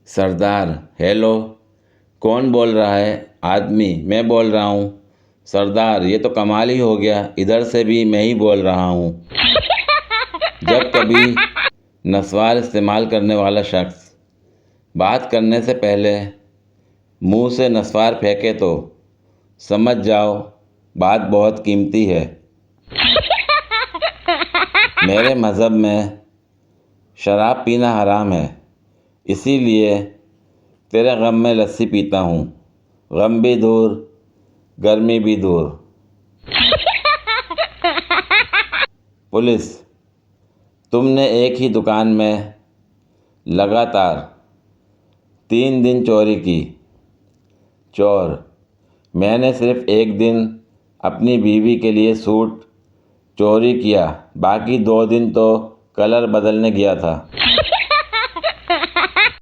सरदार, hello. कौन बोल रहा है? आदमी, मैं बोल रहा हूँ। सरदार, ये तो कमाल ही हो गया, इधर से भी मैं ही बोल रहा हूँ। जब कभी नस्वार इस्तेमाल करने वाला शख्स बात करने से पहले मुंह से नस्वार फेंके तो समझ जाओ बात बहुत कीमती है। मेरे मज़हब में शराब पीना हराम है, इसीलिए तेरे गम में लस्सी पीता हूँ। गम भी दूर, गर्मी भी दूर। पुलिस, तुमने एक ही दुकान में लगातार 3 दिन चोरी की। चोर, मैंने सिर्फ एक दिन अपनी बीवी के लिए सूट चोरी किया, बाकी 2 दिन तो कलर बदलने गया था।